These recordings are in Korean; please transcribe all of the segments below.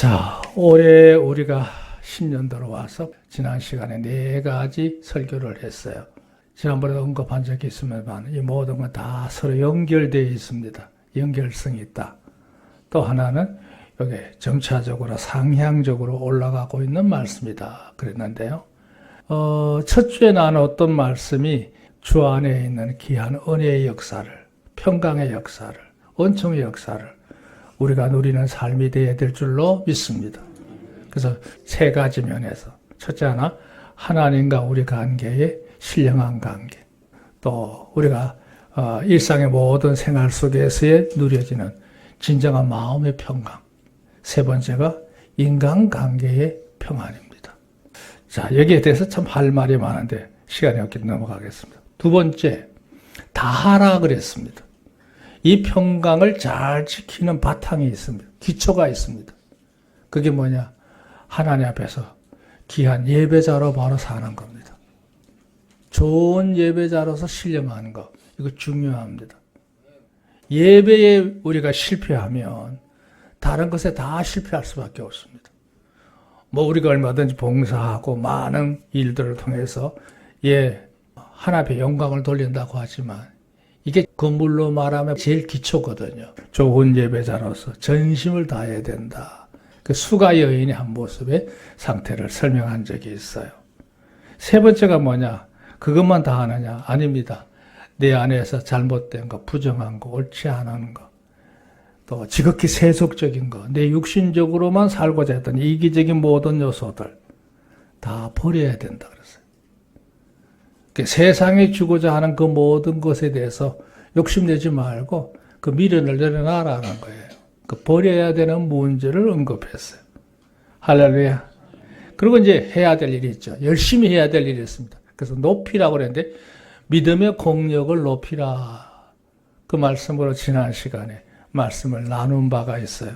자, 올해 우리가 신년도로 와서 지난 시간에 4가지 설교를 했어요. 지난번에 언급한 적이 있으면 이 모든 건 다 서로 연결되어 있습니다. 연결성이 있다. 또 하나는 여기 점차적으로 상향적으로 올라가고 있는 말씀이다. 그랬는데요. 첫 주에 나눴던 말씀이 주 안에 있는 귀한 은혜의 역사를, 평강의 역사를, 은총의 역사를 우리가 누리는 삶이 되어야 될 줄로 믿습니다. 그래서 3가지 면에서 첫째 하나, 하나님과 우리 관계의 신령한 관계, 또 우리가 일상의 모든 생활 속에서의 누려지는 진정한 마음의 평강, 세 번째가 인간관계의 평안입니다. 자, 여기에 대해서 참 할 말이 많은데 시간이 없기 때문에 넘어가겠습니다. 두 번째, 다하라 그랬습니다. 이 평강을 잘 지키는 바탕이 있습니다. 기초가 있습니다. 그게 뭐냐? 하나님 앞에서 귀한 예배자로 바로 사는 겁니다. 좋은 예배자로서 신령하는 거, 이거 중요합니다. 예배에 우리가 실패하면 다른 것에 다 실패할 수밖에 없습니다. 우리가 얼마든지 봉사하고 많은 일들을 통해서 하나님 앞에 영광을 돌린다고 하지만 이게 건물로 말하면 제일 기초거든요. 좋은 예배자로서 전심을 다해야 된다. 그 수가 여인의 한 모습의 상태를 설명한 적이 있어요. 세 번째가 뭐냐? 그것만 다 하느냐? 아닙니다. 내 안에서 잘못된 거, 부정한 거, 옳지 않은 거, 또 지극히 세속적인 거, 내 육신적으로만 살고자 했던 이기적인 모든 요소들 다 버려야 된다 그랬어요. 세상에 주고자 하는 그 모든 것에 대해서 욕심내지 말고 그 미련을 내려놔라는 거예요. 그 버려야 되는 문제를 언급했어요. 할렐루야. 그리고 이제 해야 될 일이 있죠. 열심히 해야 될 일이 있습니다. 그래서 높이라고 그랬는데 믿음의 공력을 높이라. 그 말씀으로 지난 시간에 말씀을 나눈 바가 있어요.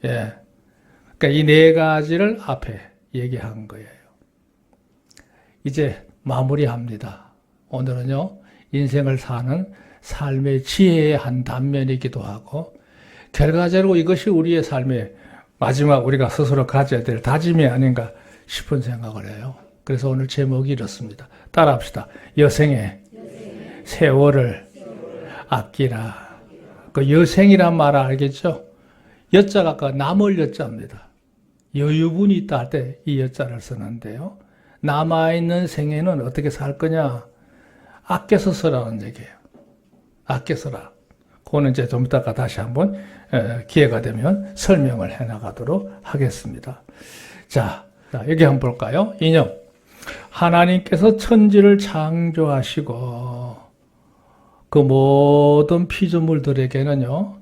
그러니까 이 4가지를 앞에 얘기한 거예요. 이제 마무리합니다. 오늘은요, 인생을 사는 삶의 지혜의 한 단면이기도 하고, 결과적으로 이것이 우리의 삶의 마지막 우리가 스스로 가져야 될 다짐이 아닌가 싶은 생각을 해요. 그래서 오늘 제목이 이렇습니다. 따라합시다. 여생의 세월을 아끼라. 그 여생이란 말 알겠죠? 여자가 아까 남을 여자입니다. 여유분이 있다 할 때 이 여자를 쓰는데요. 남아있는 생에는 어떻게 살 거냐? 아껴서 쓰라는 얘기예요. 아껴 써라. 그거는 이제 좀 이따가 다시 한번 기회가 되면 설명을 해 나가도록 하겠습니다. 자, 여기 한번 볼까요? 인용. 하나님께서 천지를 창조하시고 그 모든 피조물들에게는요,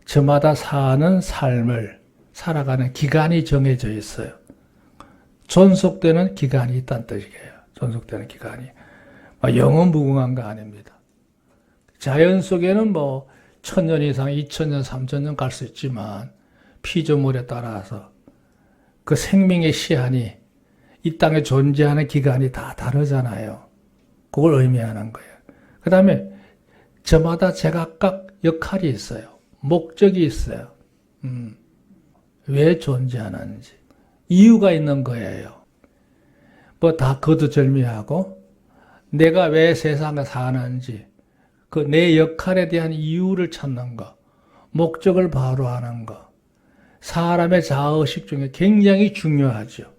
저마다 사는 삶을 살아가는 기간이 정해져 있어요. 존속되는 기간이 있다는 뜻이에요. 존속되는 기간이. 영원 무궁한 거 아닙니다. 자연 속에는 1000년 이상, 2000년, 3000년 갈 수 있지만 피조물에 따라서 그 생명의 시한이 이 땅에 존재하는 기간이 다 다르잖아요. 그걸 의미하는 거예요. 그 다음에 저마다 제각각 역할이 있어요. 목적이 있어요. 왜 존재하는지. 이유가 있는 거예요. 다 거두절미하고 내가 왜 세상에 사는지 그 내 역할에 대한 이유를 찾는 거, 목적을 바로하는 거, 사람의 자아의식 중에 굉장히 중요하죠.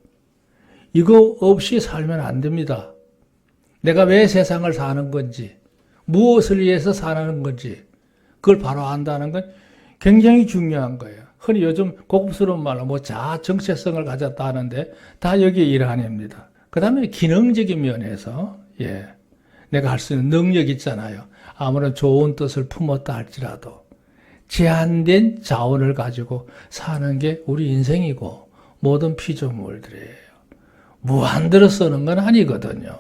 이거 없이 살면 안 됩니다. 내가 왜 세상을 사는 건지, 무엇을 위해서 사는 건지 그걸 바로 안다는 건 굉장히 중요한 거예요. 흔히 요즘 고급스러운 말로 자아 정체성을 가졌다 하는데 다 여기에 일환입니다. 그 다음에 기능적인 면에서 내가 할 수 있는 능력이 있잖아요. 아무런 좋은 뜻을 품었다 할지라도 제한된 자원을 가지고 사는 게 우리 인생이고 모든 피조물들이에요. 무한대로 쓰는 건 아니거든요.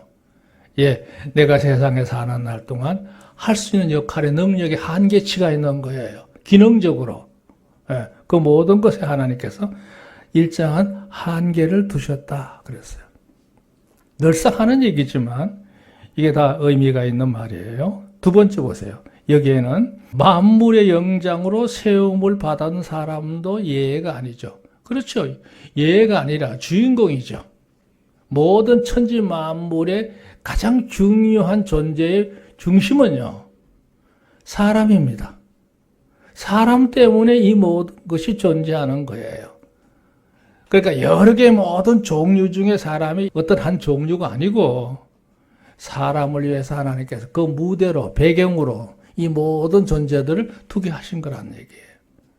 내가 세상에 사는 날 동안 할 수 있는 역할의 능력의 한계치가 있는 거예요. 기능적으로. 그 모든 것에 하나님께서 일정한 한계를 두셨다 그랬어요. 늘상 하는 얘기지만 이게 다 의미가 있는 말이에요. 두 번째 보세요. 여기에는 만물의 영장으로 세움을 받은 사람도 예외가 아니죠. 그렇죠. 예가 아니라 주인공이죠. 모든 천지 만물의 가장 중요한 존재의 중심은요, 사람입니다. 사람 때문에 이 모든 것이 존재하는 거예요. 그러니까 여러 개의 모든 종류 중에 사람이 어떤 한 종류가 아니고 사람을 위해서 하나님께서 그 무대로, 배경으로 이 모든 존재들을 두게 하신 거란 얘기예요.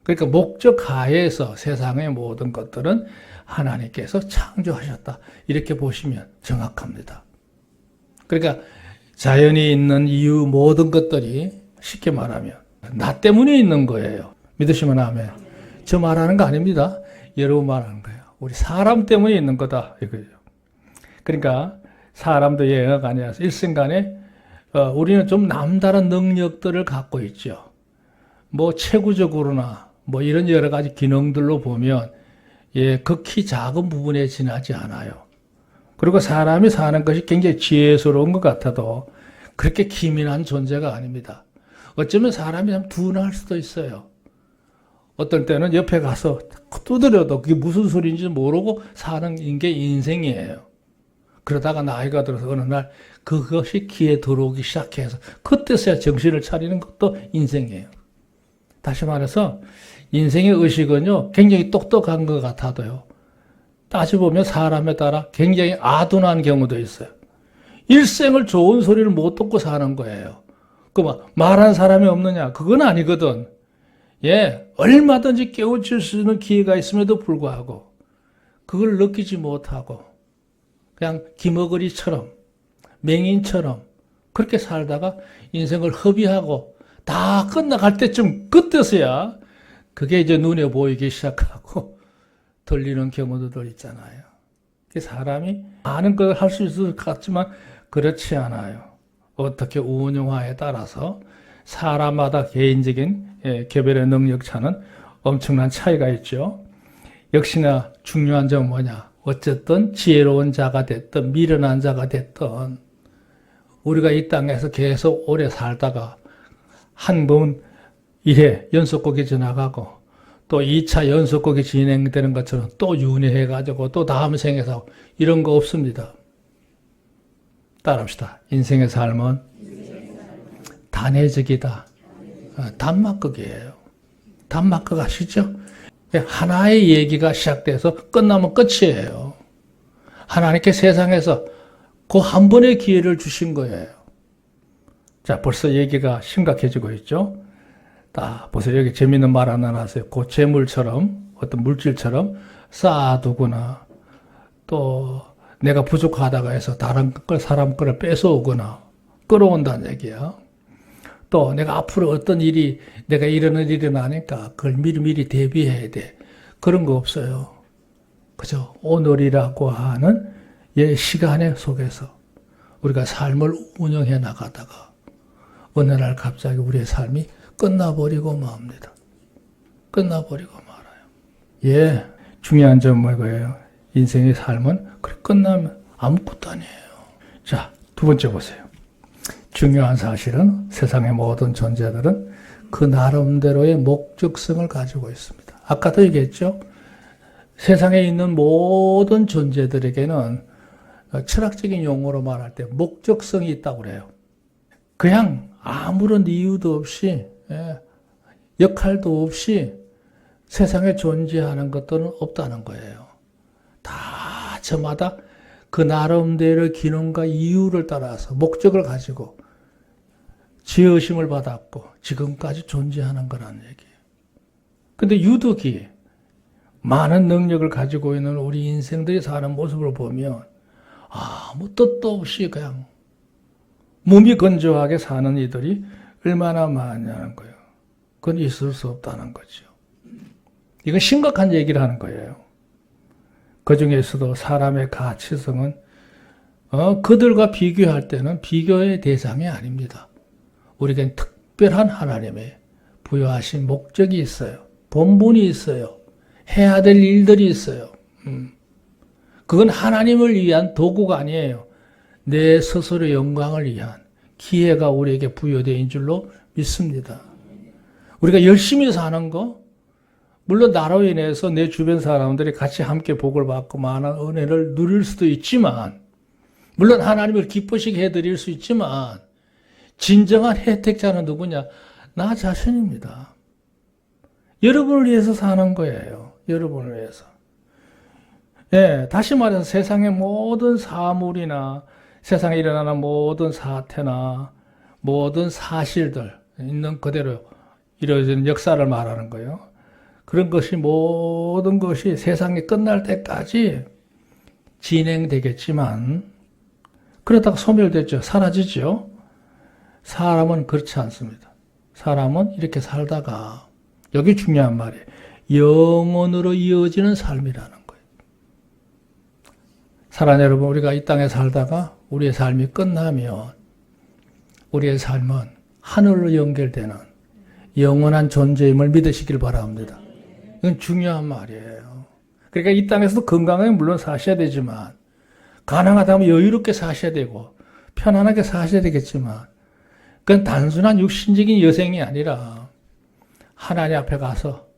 그러니까 목적 하에서 세상의 모든 것들은 하나님께서 창조하셨다. 이렇게 보시면 정확합니다. 그러니까 자연이 있는 이유 모든 것들이 쉽게 말하면 나 때문에 있는 거예요. 믿으시면 아멘. 저 말하는 거 아닙니다. 여러분 말하는 거예요. 우리 사람 때문에 있는 거다. 이거죠. 그러니까 사람도 예가 아니라서 일생간에 우리는 좀 남다른 능력들을 갖고 있죠. 뭐 체구적으로나 뭐 이런 여러 가지 기능들로 보면 극히 작은 부분에 지나지 않아요. 그리고 사람이 사는 것이 굉장히 지혜스러운 것 같아도 그렇게 기민한 존재가 아닙니다. 어쩌면 사람이 참 둔할 수도 있어요. 어떨 때는 옆에 가서 두드려도 그게 무슨 소리인지 모르고 사는 게 인생이에요. 그러다가 나이가 들어서 어느 날 그것이 귀에 들어오기 시작해서 그때서야 정신을 차리는 것도 인생이에요. 다시 말해서 인생의 의식은요, 굉장히 똑똑한 것 같아도요, 따져보면 사람에 따라 굉장히 아둔한 경우도 있어요. 일생을 좋은 소리를 못 듣고 사는 거예요. 말하는 사람이 없느냐? 그건 아니거든. 얼마든지 깨우칠 수 있는 기회가 있음에도 불구하고 그걸 느끼지 못하고 그냥 기머거리처럼 맹인처럼 그렇게 살다가 인생을 허비하고 다 끝나갈 때쯤 그때서야 그게 이제 눈에 보이기 시작하고 들리는 경우도 있잖아요. 사람이 아는 걸 할 수 있을 것 같지만 그렇지 않아요. 어떻게 운영하에 따라서 사람마다 개인적인 개별의 능력 차는 엄청난 차이가 있죠. 역시나 중요한 점은 뭐냐? 어쨌든 지혜로운 자가 됐든 미련한 자가 됐든 우리가 이 땅에서 계속 오래 살다가 한 번 1회 연속곡이 지나가고 또 2차 연속곡이 진행되는 것처럼 또 윤회해가지고 또 다음 생에서 이런 거 없습니다. 따라합시다. 인생의 삶은 단회적이다. 단막극이에요. 단막극 아시죠? 하나의 얘기가 시작돼서 끝나면 끝이에요. 하나님께 세상에서 그 한 번의 기회를 주신 거예요. 자, 벌써 얘기가 심각해지고 있죠? 벌써 여기 재밌는 말 하나 나왔어요. 그 재물처럼, 어떤 물질처럼 쌓아두거나, 또 내가 부족하다가 해서 다른 사람 거를 뺏어오거나, 끌어온다는 얘기야. 또 내가 앞으로 어떤 일이, 내가 이러는 일이 나니까 그걸 미리 대비해야 돼. 그런 거 없어요. 그죠? 오늘이라고 하는 시간의 속에서 우리가 삶을 운영해 나가다가 어느 날 갑자기 우리의 삶이 끝나버리고 맙니다. 끝나버리고 말아요. 중요한 점은 뭐예요? 인생의 삶은 그렇게 끝나면 아무것도 아니에요. 자, 두 번째 보세요. 중요한 사실은 세상의 모든 존재들은 그 나름대로의 목적성을 가지고 있습니다. 아까도 얘기했죠? 세상에 있는 모든 존재들에게는 철학적인 용어로 말할 때 목적성이 있다고 그래요. 그냥 아무런 이유도 없이, 역할도 없이 세상에 존재하는 것들은 없다는 거예요. 다 저마다 그 나름대로의 기능과 이유를 따라서 목적을 가지고 지으심을 받았고 지금까지 존재하는 거라는 얘기예요. 근데 유독이 많은 능력을 가지고 있는 우리 인생들이 사는 모습을 보면 아무 뜻도 없이 그냥 몸이 건조하게 사는 이들이 얼마나 많냐는 거예요. 그건 있을 수 없다는 거죠. 이건 심각한 얘기를 하는 거예요. 그 중에서도 사람의 가치성은 그들과 비교할 때는 비교의 대상이 아닙니다. 우리에겐 특별한 하나님의 부여하신 목적이 있어요. 본분이 있어요. 해야 될 일들이 있어요. 그건 하나님을 위한 도구가 아니에요. 내 스스로의 영광을 위한 기회가 우리에게 부여된 줄로 믿습니다. 우리가 열심히 사는 거, 물론 나로 인해서 내 주변 사람들이 같이 함께 복을 받고 많은 은혜를 누릴 수도 있지만, 물론 하나님을 기쁘시게 해드릴 수 있지만, 진정한 혜택자는 누구냐? 나 자신입니다. 여러분을 위해서 사는 거예요. 여러분을 위해서. 예, 다시 말해서 세상의 모든 사물이나 세상에 일어나는 모든 사태나 모든 사실들, 있는 그대로 이루어지는 역사를 말하는 거예요. 그런 것이 모든 것이 세상이 끝날 때까지 진행되겠지만, 그러다가 소멸됐죠. 사라지죠. 사람은 그렇지 않습니다. 사람은 이렇게 살다가, 여기 중요한 말이에요. 영원으로 이어지는 삶이라는 거예요. 사랑하는 여러분, 우리가 이 땅에 살다가 우리의 삶이 끝나면 우리의 삶은 하늘로 연결되는 영원한 존재임을 믿으시길 바랍니다. 이건 중요한 말이에요. 그러니까 이 땅에서도 건강하게 물론 사셔야 되지만, 가능하다면 여유롭게 사셔야 되고 편안하게 사셔야 되겠지만, 그건 단순한 육신적인 여생이 아니라 하나님 앞에 가서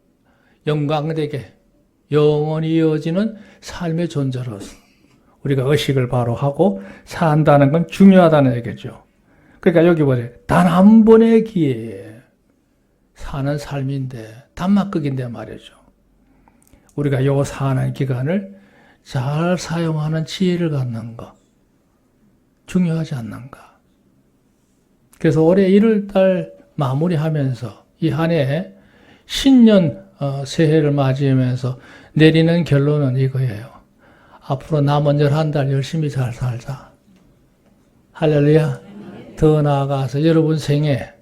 영광되게 영원히 이어지는 삶의 존재로서 우리가 의식을 바로 하고 산다는 건 중요하다는 얘기죠. 그러니까 여기 보세요. 단 한 번의 기회에 사는 삶인데, 단막극인데 말이죠. 우리가 요 사는 기간을 잘 사용하는 지혜를 갖는 거 중요하지 않는가. 그래서 올해 1월달 마무리하면서 이 한 해 신년 새해를 맞이하면서 내리는 결론은 이거예요. 앞으로 남은 11달 열심히 잘 살자. 할렐루야. 더 나아가서 여러분 생에,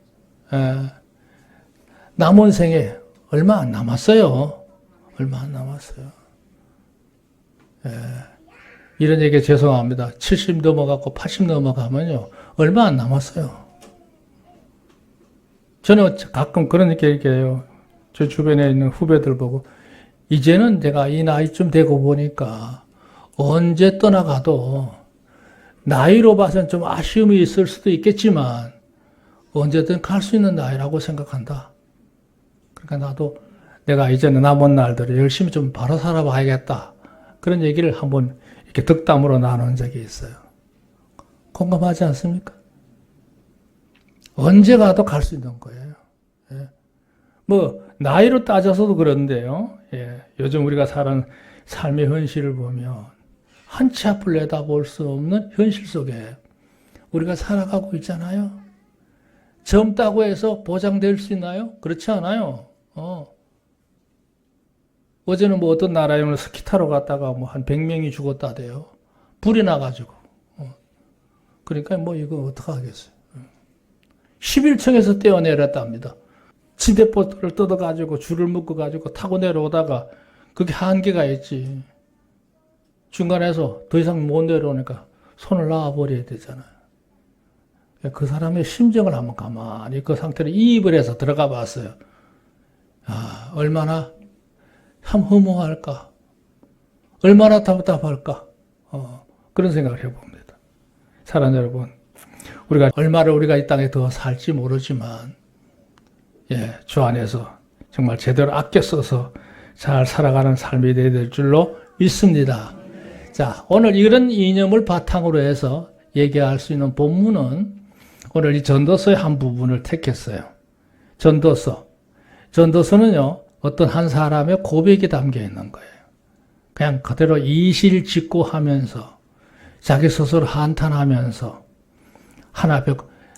남은 생에 얼마 안 남았어요. 얼마 안 남았어요. 이런 얘기 죄송합니다. 70 넘어가고 80 넘어가면요. 얼마 안 남았어요. 저는 가끔 그런 얘기해요. 저 주변에 있는 후배들 보고, 이제는 내가 이 나이쯤 되고 보니까 언제 떠나가도 나이로 봐서는 좀 아쉬움이 있을 수도 있겠지만 언제든 갈 수 있는 나이라고 생각한다. 그러니까 나도 내가 이제는 남은 날들을 열심히 좀 바로 살아봐야겠다. 그런 얘기를 한번 이렇게 덕담으로 나눈 적이 있어요. 공감하지 않습니까? 언제 가도 갈 수 있는 거예요. 예. 뭐 나이로 따져서도 그런데요. 예. 요즘 우리가 사는 삶의 현실을 보면 한 치 앞을 내다볼 수 없는 현실 속에 우리가 살아가고 있잖아요. 젊다고 해서 보장될 수 있나요? 그렇지 않아요. 어제는 뭐 어떤 나라에는 스키 타러 갔다가 뭐 한 100명이 죽었다대요. 불이 나가지고. 그러니까 뭐 이거 어떡하겠어요. 11층에서 뛰어내렸답니다. 침대포트를 뜯어가지고 줄을 묶어가지고 타고 내려오다가 그게 한계가 있지. 중간에서 더 이상 못 내려오니까 손을 놔버려야 되잖아요. 그 사람의 심정을 한번 가만히 그 상태로 이입을 해서 들어가 봤어요. 아, 얼마나 참 허무할까? 얼마나 답답할까? 그런 생각을 해봅니다. 사랑하는 여러분, 얼마를 우리가 이 땅에 더 살지 모르지만, 예, 주 안에서 정말 제대로 아껴 써서 잘 살아가는 삶이 되어야 될 줄로 믿습니다. 자, 오늘 이런 이념을 바탕으로 해서 얘기할 수 있는 본문은 오늘 이 전도서의 한 부분을 택했어요. 전도서는요, 어떤 한 사람의 고백이 담겨 있는 거예요. 그냥 그대로 이실직고하면서 자기 스스로 한탄하면서 하나님의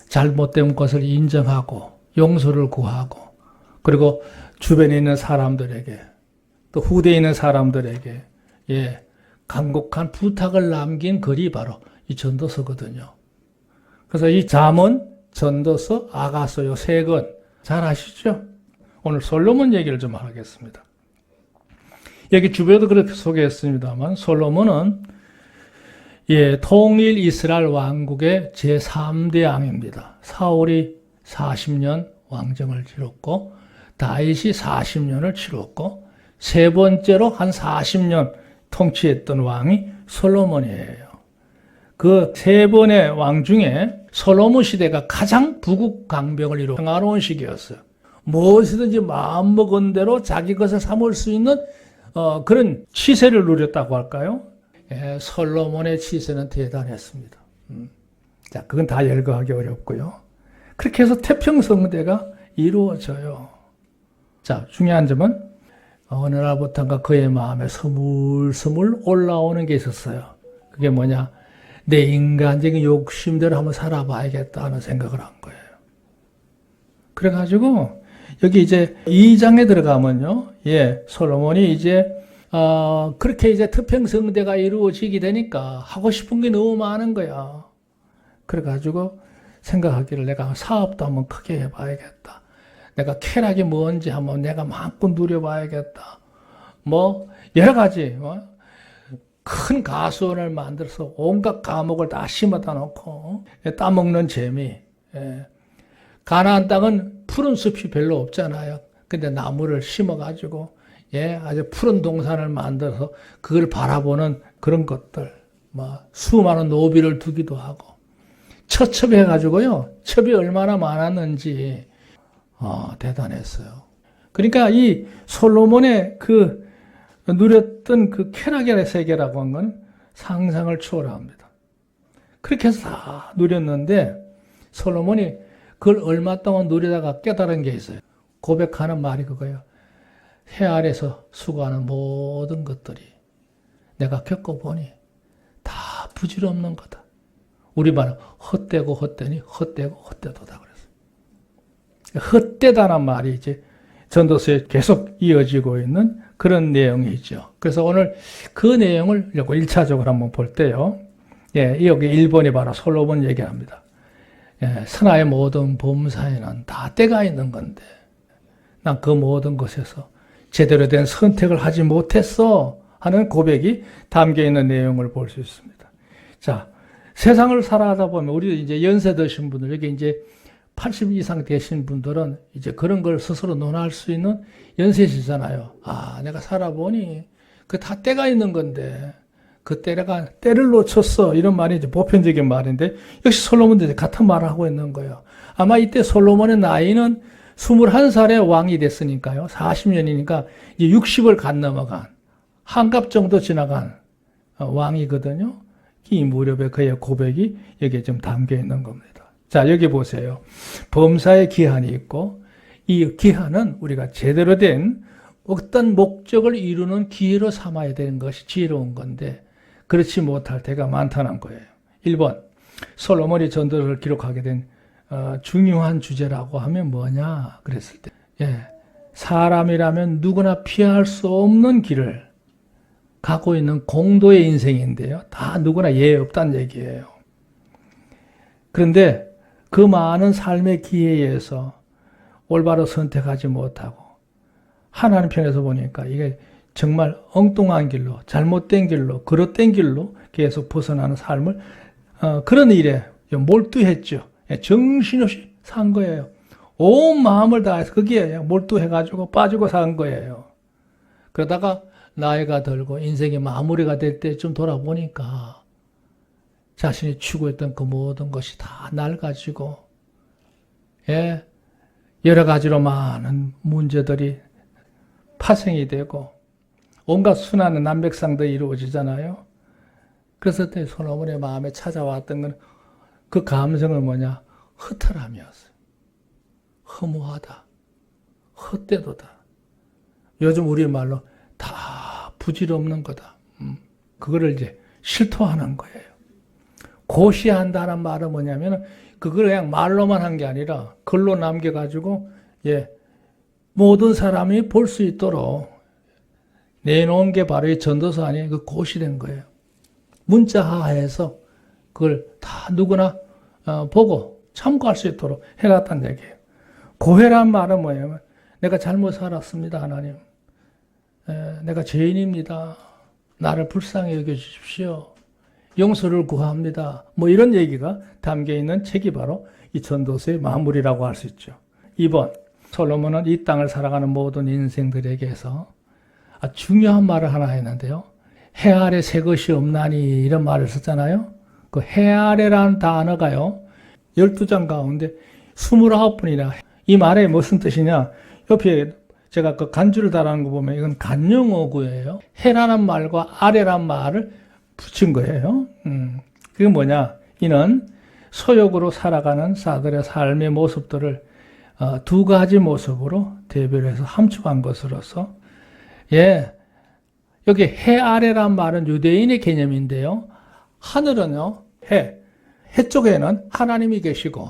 잘못된 것을 인정하고 용서를 구하고, 그리고 주변에 있는 사람들에게 또 후대에 있는 사람들에게 간곡한 부탁을 남긴 글이 바로 이 전도서거든요. 그래서 이 잠언, 전도서, 아가서 요 세 권 잘 아시죠? 오늘 솔로몬 얘기를 좀 하겠습니다. 여기 주변에도 그렇게 소개했습니다만 솔로몬은 통일 이스라엘 왕국의 제3대 왕입니다. 사울이 40년 왕정을 치렀고 다윗이 40년을 치렀고 세 번째로 한 40년 통치했던 왕이 솔로몬이에요. 그 세 번의 왕 중에 솔로몬 시대가 가장 부국강병을 이루고 평화로운 시기였어요. 무엇이든지 마음먹은 대로 자기 것을 삼을 수 있는 그런 치세를 누렸다고 할까요? 예, 솔로몬의 치세는 대단했습니다. 자, 그건 다 열거하기 어렵고요. 그렇게 해서 태평성대가 이루어져요. 자, 중요한 점은 어느 날부터인가 그의 마음에 스물스물 올라오는 게 있었어요. 그게 뭐냐? 내 인간적인 욕심대로 한번 살아봐야겠다 하는 생각을 한 거예요. 그래가지고 여기 이제 2장에 들어가면요, 예, 솔로몬이 이제 그렇게 이제 태평성대가 이루어지게 되니까 하고 싶은 게 너무 많은 거야. 그래가지고 생각하기를 내가 사업도 한번 크게 해봐야겠다. 내가 쾌락이 뭔지 한번 내가 마음껏 누려봐야겠다. 뭐 여러 가지 큰 가수원을 만들어서 온갖 과목을 다 심어다 놓고 따먹는 재미. 가나안 땅은 푸른 숲이 별로 없잖아요. 근데 나무를 심어가지고 아주 푸른 동산을 만들어서 그걸 바라보는 그런 것들. 뭐 수많은 노비를 두기도 하고 처첩해가지고요. 첩이 얼마나 많았는지 대단했어요. 그러니까 이 솔로몬의 그 누렸던 그 쾌락의 세계라고 한 건 상상을 초월합니다. 그렇게 해서 다 누렸는데 솔로몬이 그걸 얼마 동안 누리다가 깨달은 게 있어요. 고백하는 말이 그거예요. 해 아래서 수고하는 모든 것들이 내가 겪어보니 다 부질없는 거다. 우리말은 헛되고 헛되니 헛되고 헛되도다 그랬어요. 헛되다는 말이 이제 전도서에 계속 이어지고 있는 그런 내용이죠. 그래서 오늘 그 내용을 1차적으로 한번 볼 때요. 여기 1번이 바로 솔로몬 얘기합니다. 선하의 모든 범사에는 다 때가 있는 건데 난 그 모든 것에서 제대로 된 선택을 하지 못했어 하는 고백이 담겨 있는 내용을 볼 수 있습니다. 자, 세상을 살아가다 보면 우리 이제 연세 드신 분들, 여기 이제 80 이상 되신 분들은 이제 그런 걸 스스로 논할 수 있는 연세시잖아요. 내가 살아보니 그 다 때가 있는 건데 그 때를 놓쳤어. 이런 말이 이제 보편적인 말인데 역시 솔로몬도 같은 말을 하고 있는 거예요. 아마 이때 솔로몬의 나이는 21살에 왕이 됐으니까요. 40년이니까 이제 60을 간 넘어간 한갑 정도 지나간 왕이거든요. 이 무렵에 그의 고백이 여기에 좀 담겨 있는 겁니다. 자, 여기 보세요. 범사의 기한이 있고 이 기한은 우리가 제대로 된 어떤 목적을 이루는 기회로 삼아야 되는 것이 지혜로운 건데 그렇지 못할 때가 많다는 거예요. 1번, 솔로몬이 전도를 기록하게 된 중요한 주제라고 하면 뭐냐 그랬을 때 사람이라면 누구나 피할 수 없는 길을 가고 있는 공도의 인생인데요. 다 누구나 예외 없다는 얘기예요. 그런데 그 많은 삶의 기회에서 올바로 선택하지 못하고 하나님 편에서 보니까 이게 정말 엉뚱한 길로, 잘못된 길로, 그릇된 길로 계속 벗어나는 삶을 그런 일에 몰두했죠. 정신없이 산 거예요. 온 마음을 다해서 거기에 몰두해가지고 빠지고 산 거예요. 그러다가 나이가 들고 인생의 마무리가 될 때쯤 돌아보니까 자신이 추구했던 그 모든 것이 다 낡아지고 여러 가지로 많은 문제들이 파생이 되고 온갖 수많은 난백상들이 이루어지잖아요. 그래서 그때 솔로몬의 마음에 찾아왔던 건 그 감성은 뭐냐? 허탈함이었어요. 허무하다. 헛되도다. 요즘 우리말로 다 부질없는 거다. 그거를 이제 실토하는 거예요. 고시한다는 말은 뭐냐면 그걸 그냥 말로만 한 게 아니라 글로 남겨가지고 모든 사람이 볼 수 있도록 내놓은 게 바로 이 전도서 안에 그 고시된 거예요. 문자화해서 그걸 다 누구나 보고 참고할 수 있도록 해놨다는 얘기예요. 고해란 말은 뭐냐면 내가 잘못 살았습니다, 하나님. 내가 죄인입니다. 나를 불쌍히 여겨주십시오. 용서를 구합니다. 뭐 이런 얘기가 담겨있는 책이 바로 이 전도서의 마무리라고 할 수 있죠. 2번, 솔로몬은 이 땅을 살아가는 모든 인생들에게서 중요한 말을 하나 했는데요. 해 아래 새 것이 없나니 이런 말을 썼잖아요. 그 해 아래라는 단어가요. 12장 가운데 29번이나 이 말에 무슨 뜻이냐? 옆에 제가 그 간주를 달아놓은 거 보면 이건 간영어구예요. 해라는 말과 아래란 말을 붙인 거예요. 그게 뭐냐? 이는 소욕으로 살아가는 사들의 삶의 모습들을 두 가지 모습으로 대별해서 함축한 것으로서, 예, 여기 해 아래란 말은 유대인의 개념인데요. 하늘은요, 해 쪽에는 하나님이 계시고,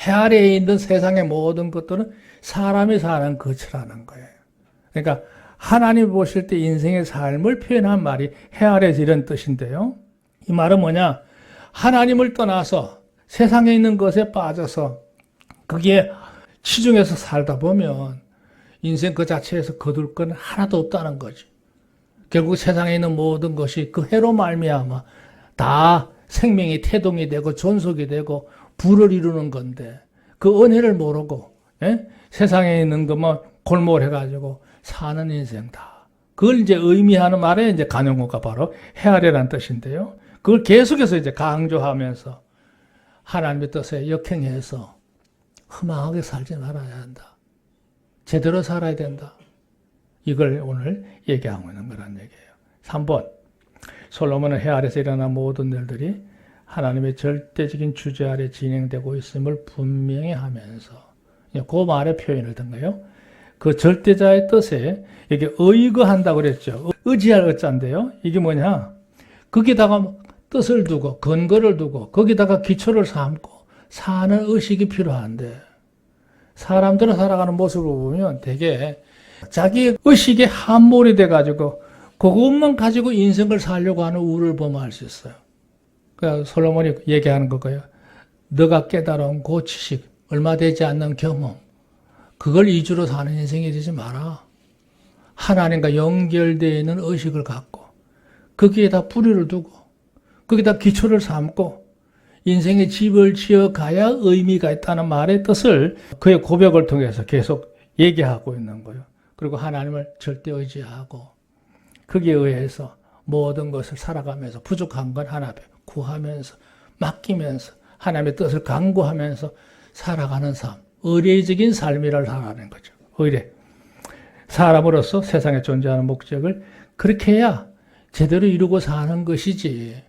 해 아래에 있는 세상의 모든 것들은 사람이 사는 것이라는 거예요. 그러니까 하나님 보실 때 인생의 삶을 표현한 말이 해 아래에서 이런 뜻인데요. 이 말은 뭐냐? 하나님을 떠나서 세상에 있는 것에 빠져서 거기에 치중해서 살다 보면 인생 그 자체에서 거둘 건 하나도 없다는 거지. 결국 세상에 있는 모든 것이 그 해로 말미암아 다 생명이 태동이 되고 존속이 되고 부를 이루는 건데, 그 은혜를 모르고, 예? 세상에 있는 것만 골몰해가지고 사는 인생다. 그걸 이제 의미하는 말에 이제 간용어가 바로 해아래란 뜻인데요. 그걸 계속해서 이제 강조하면서 하나님의 뜻에 역행해서 허망하게 살지 말아야 한다. 제대로 살아야 된다. 이걸 오늘 얘기하고 있는 거란 얘기예요. 3번. 솔로몬은 해 아래에서 일어난 모든 일들이 하나님의 절대적인 주재 아래 진행되고 있음을 분명히 하면서, 그 말의 표현을 든 거예요. 그 절대자의 뜻에 이게 의거한다고 그랬죠. 의지할 의자인데요. 이게 뭐냐? 거기다가 뜻을 두고 근거를 두고 거기다가 기초를 삼고 사는 의식이 필요한데, 사람들은 살아가는 모습을 보면 되게 자기 의식에 함몰이 돼가지고 그것만 가지고 인생을 살려고 하는 우를 범할 수 있어요. 그러니까 솔로몬이 얘기하는 거고요. 너가 깨달은 그 지식, 얼마 되지 않는 경험, 그걸 이주로 사는 인생이 되지 마라. 하나님과 연결되어 있는 의식을 갖고 거기에다 뿌리를 두고 거기다 기초를 삼고 인생의 집을 지어가야 의미가 있다는 말의 뜻을 그의 고백을 통해서 계속 얘기하고 있는 거예요. 그리고 하나님을 절대 의지하고 거기에 의해서 모든 것을 살아가면서 부족한 건 하나 구하면서 맡기면서 하나님의 뜻을 강구하면서 살아가는 삶, 의례적인 삶이라 살아가는 거죠. 의례. 사람으로서 세상에 존재하는 목적을 그렇게 해야 제대로 이루고 사는 것이지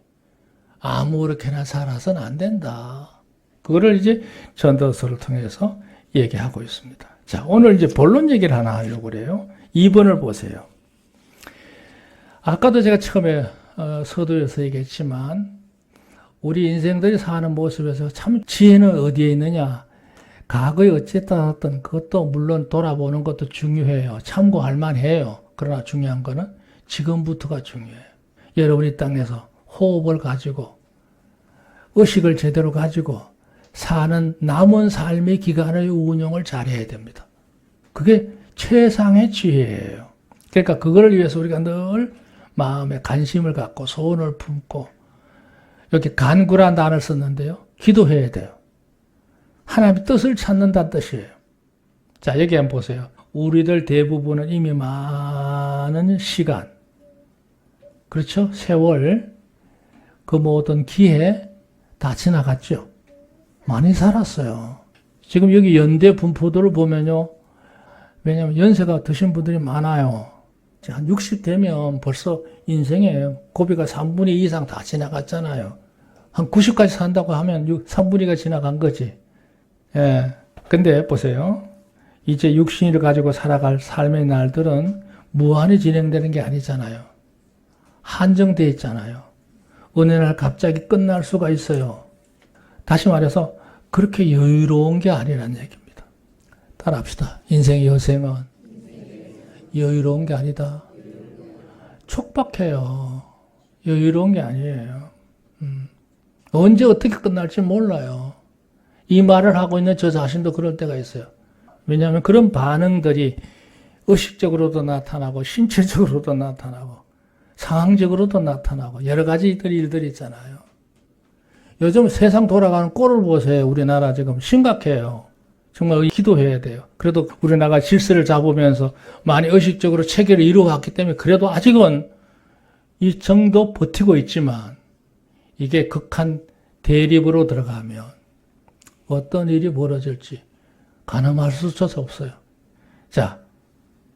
아무렇게나 살아서는 안 된다. 그거를 이제 전도서를 통해서 얘기하고 있습니다. 자, 오늘 이제 본론 얘기를 하나 하려고 그래요. 2번을 보세요. 아까도 제가 처음에 서두에서 얘기했지만 우리 인생들이 사는 모습에서 참 지혜는 어디에 있느냐. 과거에 어쨌든 어떤 그것도 물론 돌아보는 것도 중요해요. 참고할 만해요. 그러나 중요한 거는 지금부터가 중요해요. 여러분이 땅에서 호흡을 가지고 의식을 제대로 가지고 사는 남은 삶의 기간의 운영을 잘해야 됩니다. 그게 최상의 지혜예요. 그러니까 그걸 위해서 우리가 늘 마음에 관심을 갖고 소원을 품고, 이렇게 간구란 단어를 썼는데요. 기도해야 돼요. 하나님의 뜻을 찾는다는 뜻이에요. 자, 여기 한번 보세요. 우리들 대부분은 이미 많은 시간, 그렇죠? 세월, 그 모든 기회 다 지나갔죠. 많이 살았어요. 지금 여기 연대 분포도를 보면요. 왜냐하면 연세가 드신 분들이 많아요. 한 60 되면 벌써 인생의 고비가 3분의 2 이상 다 지나갔잖아요. 한 90까지 산다고 하면 3분의 2가 지나간 거지. 예. 근데 보세요. 이제 육신을 가지고 살아갈 삶의 날들은 무한히 진행되는 게 아니잖아요. 한정되어 있잖아요. 어느 날 갑자기 끝날 수가 있어요. 다시 말해서 그렇게 여유로운 게 아니란 얘기입니다. 따라합시다. 인생의 여생은 여유로운 게 아니다. 촉박해요. 여유로운 게 아니에요. 언제 어떻게 끝날지 몰라요. 이 말을 하고 있는 저 자신도 그럴 때가 있어요. 왜냐하면 그런 반응들이 의식적으로도 나타나고 신체적으로도 나타나고 상황적으로도 나타나고 여러 가지 일들이 있잖아요. 요즘 세상 돌아가는 꼴을 보세요. 우리나라 지금 심각해요. 정말 기도해야 돼요. 그래도 우리나라가 질서를 잡으면서 많이 의식적으로 체계를 이루어왔기 때문에 그래도 아직은 이 정도 버티고 있지만 이게 극한 대립으로 들어가면 어떤 일이 벌어질지 가늠할 수조차 없어요. 자,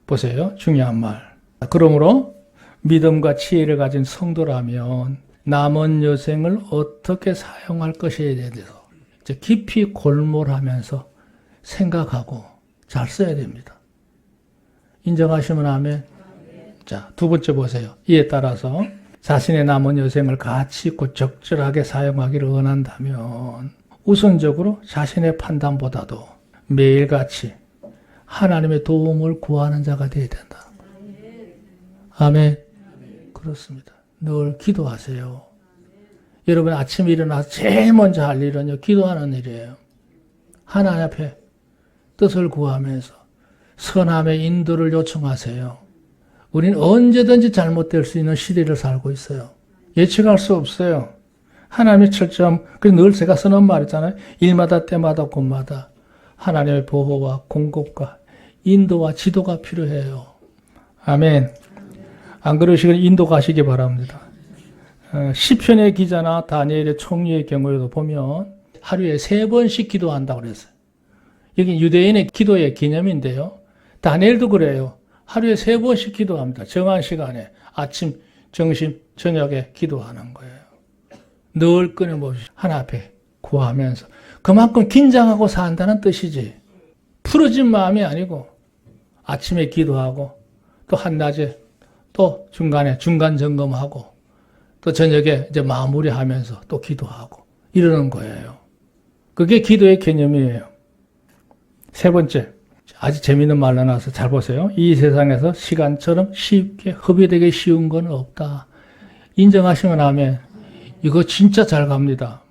보세요. 중요한 말. 그러므로 믿음과 지혜를 가진 성도라면 남은 여생을 어떻게 사용할 것에 대해서 깊이 골몰하면서 생각하고 잘 써야 됩니다. 인정하시면 아멘. 자, 두 번째 보세요. 이에 따라서 자신의 남은 여생을 가치 있고 적절하게 사용하기를 원한다면 우선적으로 자신의 판단보다도 매일같이 하나님의 도움을 구하는 자가 되어야 된다. 아멘. 그렇습니다. 늘 기도하세요. 여러분 아침에 일어나서 제일 먼저 할 일은요, 기도하는 일이에요. 하나님 앞에 뜻을 구하면서 선함의 인도를 요청하세요. 우리는 언제든지 잘못될 수 있는 시대를 살고 있어요. 예측할 수 없어요. 하나님의 철저함, 그래서 늘 제가 쓰는 말 있잖아요. 일마다 때마다 곳마다 하나님의 보호와 공급과 인도와 지도가 필요해요. 아멘. 안 그러시면 인도 가시기 바랍니다. 시편의 기자나 다니엘의 총리의 경우에도 보면 하루에 3번씩 기도한다고 그랬어요. 여기 유대인의 기도의 개념인데요. 다니엘도 그래요. 하루에 3번씩 기도합니다. 정한 시간에 아침, 점심, 저녁에 기도하는 거예요. 늘 끊임없이 하나 앞에 구하면서 그만큼 긴장하고 산다는 뜻이지. 풀어진 마음이 아니고 아침에 기도하고 또 한낮에 또 중간에 중간 점검하고 또 저녁에 이제 마무리하면서 또 기도하고 이러는 거예요. 그게 기도의 개념이에요. 세 번째, 아주 재미있는 말로 나와서 잘 보세요. 이 세상에서 시간처럼 쉽게 허비되기 쉬운 건 없다. 인정하시면 아멘. 이거 진짜 잘 갑니다.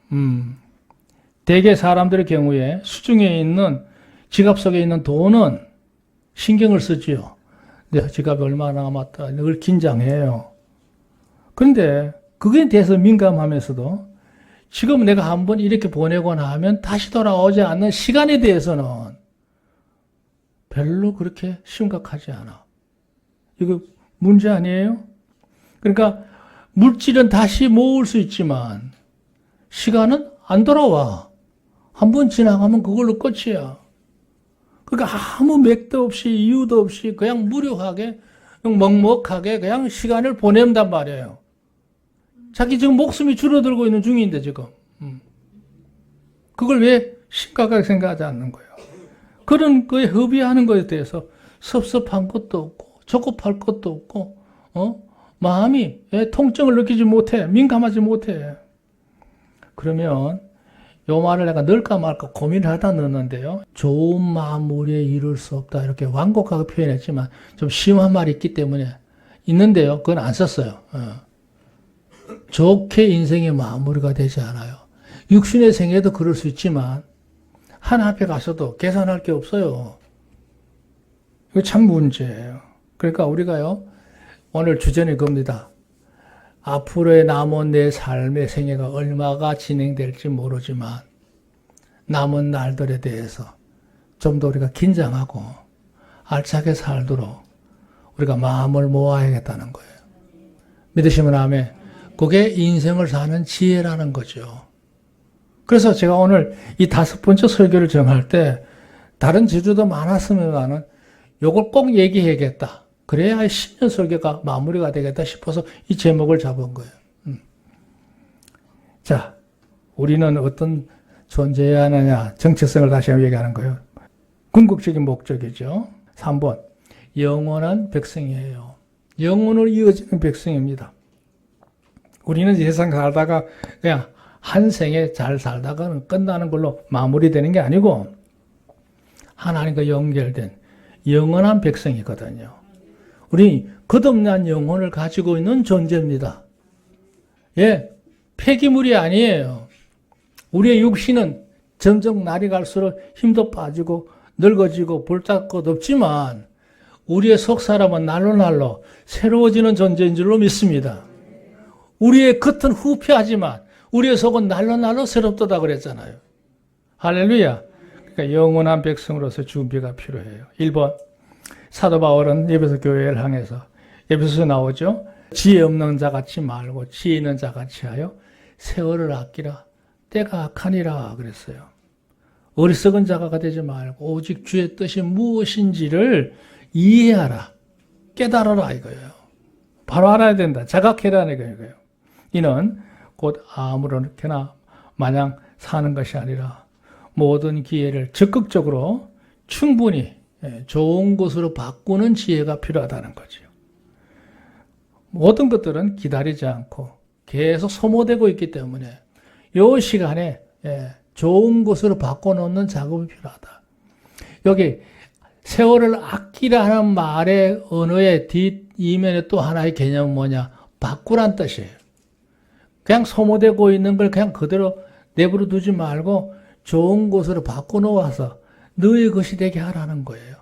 대개 사람들의 경우에 수중에 있는 지갑 속에 있는 돈은 신경을 쓰지요. 내 지갑이 얼마나 남았다. 늘 긴장해요. 그런데 그거에 대해서 민감하면서도 지금 내가 한번 이렇게 보내거나 하면 다시 돌아오지 않는 시간에 대해서는 별로 그렇게 심각하지 않아. 이거 문제 아니에요? 그러니까 물질은 다시 모을 수 있지만 시간은 안 돌아와. 한번 지나가면 그걸로 끝이야. 그러니까 아무 맥도 없이 이유도 없이 그냥 무료하게 그냥 먹먹하게 그냥 시간을 보낸단 말이에요. 자기 지금 목숨이 줄어들고 있는 중인데 지금. 그걸 왜 심각하게 생각하지 않는 거예요. 그런 거에 허비하는 것에 대해서 섭섭한 것도 없고 조급할 것도 없고 마음이 통증을 느끼지 못해. 민감하지 못해. 그러면 요 말을 내가 넣을까 말까 고민을 하다 넣었는데요. 좋은 마무리에 이룰 수 없다. 이렇게 완곡하게 표현했지만 좀 심한 말이 있기 때문에 있는데요. 그건 안 썼어요. 좋게 인생의 마무리가 되지 않아요. 육신의 생애도 그럴 수 있지만 하나 앞에 가서도 계산할 게 없어요. 이거 참 문제예요. 그러니까 우리가요. 오늘 주제는 겁니다. 앞으로의 남은 내 삶의 생애가 얼마가 진행될지 모르지만 남은 날들에 대해서 좀 더 우리가 긴장하고 알차게 살도록 우리가 마음을 모아야겠다는 거예요. 믿으시면 아멘. 그게 인생을 사는 지혜라는 거죠. 그래서 제가 오늘 이 5번째 설교를 정할 때 다른 지주도 많았으면은 요걸 꼭 얘기해야겠다. 그래야 10년 설교가 마무리가 되겠다 싶어서 이 제목을 잡은 거예요. 자, 우리는 어떤 존재해야 하느냐, 정체성을 다시 한번 얘기하는 거예요. 궁극적인 목적이죠. 3번, 영원한 백성이에요. 영원으로 이어지는 백성입니다. 우리는 세상 살다가 그냥 한 생에 잘 살다가는 끝나는 걸로 마무리되는 게 아니고 하나님과 연결된 영원한 백성이거든요. 우리 끝없는 영혼을 가지고 있는 존재입니다. 예, 폐기물이 아니에요. 우리의 육신은 점점 날이 갈수록 힘도 빠지고 늙어지고 볼짝 것 없지만 우리의 속사람은 날로 새로워지는 존재인 줄로 믿습니다. 우리의 겉은 후피하지만 우리의 속은 날로 새롭다 그랬잖아요. 할렐루야. 그러니까 영원한 백성으로서 준비가 필요해요. 1번. 사도 바울은 에베소 교회를 향해서 에베소에 나오죠. 지혜 없는 자 같이 말고 지혜 있는 자 같이 하여 세월을 아끼라 때가 악하니라 그랬어요. 어리석은 자가가 되지 말고 오직 주의 뜻이 무엇인지를 이해하라. 깨달아라 이거예요. 바로 알아야 된다. 자각해라는 이거예요. 이는 곧 아무렇게나 마냥 사는 것이 아니라 모든 기회를 적극적으로 충분히 좋은 것으로 바꾸는 지혜가 필요하다는 거죠. 모든 것들은 기다리지 않고 계속 소모되고 있기 때문에 이 시간에 좋은 것으로 바꿔놓는 작업이 필요하다. 여기 세월을 아끼라 하는 말의 언어의 뒷이면에 또 하나의 개념은 뭐냐? 바꾸란 뜻이에요. 그냥 소모되고 있는 걸 그냥 그대로 내버려 두지 말고 좋은 것으로 바꿔놓아서 너의 것이 되게 하라는 거예요.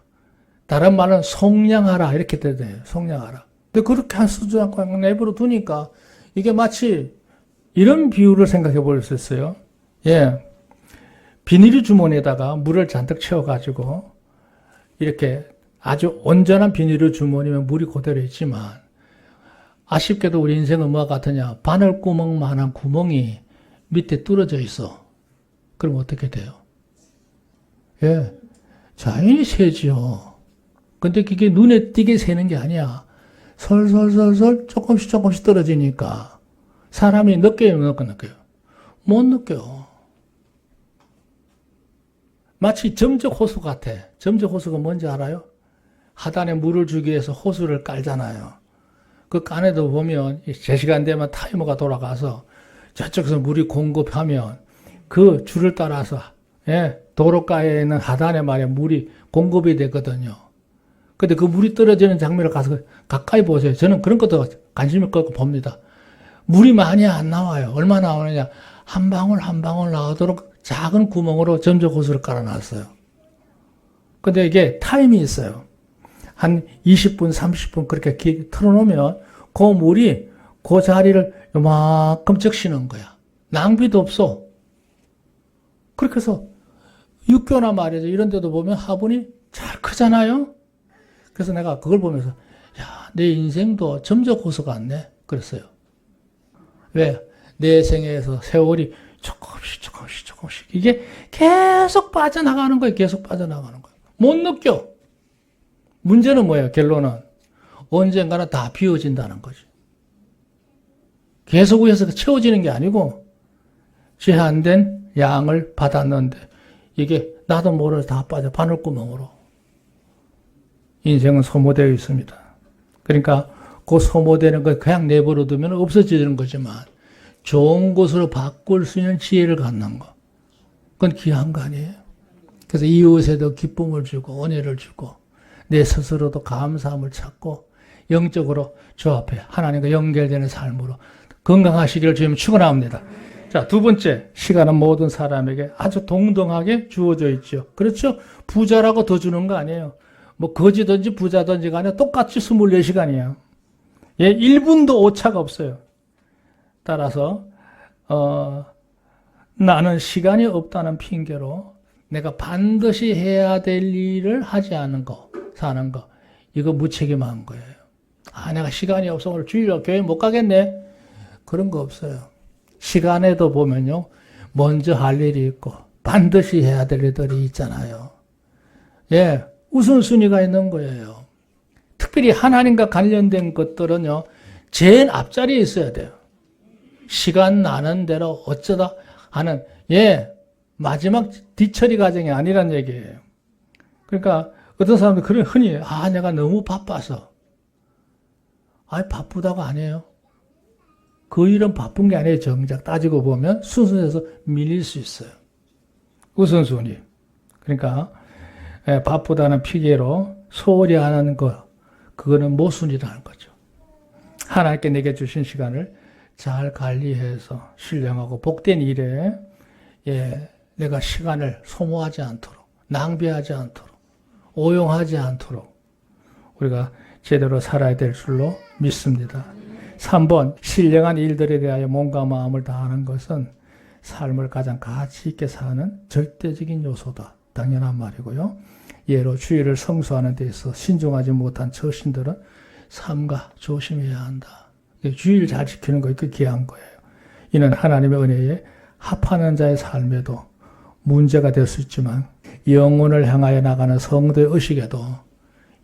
다른 말은 속량하라 이렇게 돼요. 속량하라. 근데 그렇게 할 수도 않고 그냥 내버려 두니까 이게 마치 이런 비유를 생각해 볼 수 있어요. 비닐 주머니에다가 물을 잔뜩 채워가지고 이렇게 아주 온전한 비닐 주머니면 물이 그대로 있지만 아쉽게도 우리 인생은 뭐가 같으냐? 바늘구멍만한 구멍이 밑에 뚫어져 있어. 그럼 어떻게 돼요? 자연히 새지요. 근데 그게 눈에 띄게 새는 게 아니야. 솔솔솔솔 조금씩 떨어지니까 사람이 느껴요, 못 느껴요? 못 느껴요. 마치 점적 호수 같아. 점적 호수가 뭔지 알아요? 하단에 물을 주기 위해서 호수를 깔잖아요. 그 깐에도 보면 제 시간 되면 타이머가 돌아가서 저쪽에서 물이 공급하면 그 줄을 따라서 도로가에 있는 하단에 말이야 물이 공급이 되거든요. 근데 그 물이 떨어지는 장면을 가서 가까이 보세요. 저는 그런 것도 관심을 갖고 봅니다. 물이 많이 안 나와요. 얼마 나오느냐? 한 방울 한 방울 나오도록 작은 구멍으로 점적 호수를 깔아놨어요. 근데 이게 타임이 있어요. 한 20분, 30분 그렇게 틀어놓으면 그 물이 그 자리를 요만큼 적시는 거야. 낭비도 없어. 그렇게 해서 육교나 말이죠. 이런 데도 보면 화분이 잘 크잖아요. 그래서 내가 그걸 보면서 야, 내 인생도 점적 호수 같네. 그랬어요. 왜? 내 생애에서 세월이 조금씩 이게 계속 빠져나가는 거예요. 계속 빠져나가는 거예요. 못 느껴. 문제는 뭐예요? 결론은 언젠가는 다 비워진다는 거지. 계속 위에서 채워지는 게 아니고 제한된 양을 받았는데 이게 나도 모르게 다 빠져 바늘구멍으로. 인생은 소모되어 있습니다. 그러니까 그 소모되는 걸 그냥 내버려 두면 없어지는 거지만 좋은 것으로 바꿀 수 있는 지혜를 갖는 거. 그건 귀한 거 아니에요? 그래서 이웃에도 기쁨을 주고 은혜를 주고 내 스스로도 감사함을 찾고 영적으로 주 앞에 하나님과 연결되는 삶으로 건강하시기를 주님 축원합니다. 자, 두 번째, 시간은 모든 사람에게 아주 동등하게 주어져 있죠. 그렇죠? 부자라고 더 주는 거 아니에요. 뭐 거지든지 부자든지 간에 똑같이 24시간이에요. 1분도 오차가 없어요. 따라서 나는 시간이 없다는 핑계로 내가 반드시 해야 될 일을 하지 않는 거, 사는 거, 이거 무책임한 거예요. 아, 내가 시간이 없어 오늘 주일날 교회 못 가겠네. 그런 거 없어요. 시간에도 보면요, 먼저 할 일이 있고 반드시 해야 될 일들이 있잖아요. 우선순위가 있는 거예요. 특별히 하나님과 관련된 것들은요, 제일 앞자리에 있어야 돼요. 시간 나는 대로 어쩌다 하는, 마지막 뒤처리 과정이 아니란 얘기예요. 그러니까 어떤 사람들 그런 흔히, 내가 너무 바빠서. 바쁘다고 아니에요. 그 일은 바쁜 게 아니에요. 정작 따지고 보면 순서에서 밀릴 수 있어요. 우선순위. 그러니까 바쁘다는 핑계로 소홀히 하는 거, 그거는 모순이라는 거죠. 하나님께 내게 주신 시간을 잘 관리해서 신령하고 복된 일에 내가 시간을 소모하지 않도록, 낭비하지 않도록, 오용하지 않도록 우리가 제대로 살아야 될 줄로 믿습니다. 3번, 신령한 일들에 대하여 몸과 마음을 다하는 것은 삶을 가장 가치 있게 사는 절대적인 요소다. 당연한 말이고요. 예로 주의를 성수하는 데 있어 신중하지 못한 처신들은 삼가 조심해야 한다. 주의를 잘 지키는 거, 그 귀한 거예요. 이는 하나님의 은혜에 합하는 자의 삶에도 문제가 될 수 있지만 영혼을 향하여 나가는 성도의 의식에도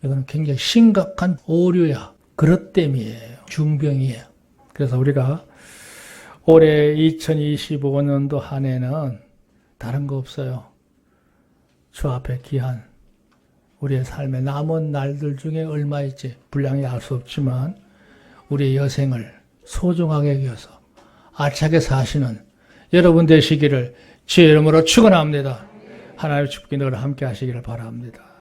이거는 굉장히 심각한 오류야. 그릇됨이에요. 중병이에요. 그래서 우리가 올해 2025년도 한 해는 다른 거 없어요. 주 앞에 귀한 우리의 삶의 남은 날들 중에 얼마일지 분량이 알 수 없지만 우리의 여생을 소중하게 여겨서 알차게 사시는 여러분 되시기를 주의 이름으로 축원합니다. 하나님의 축복이 늘 함께 하시기를 바랍니다.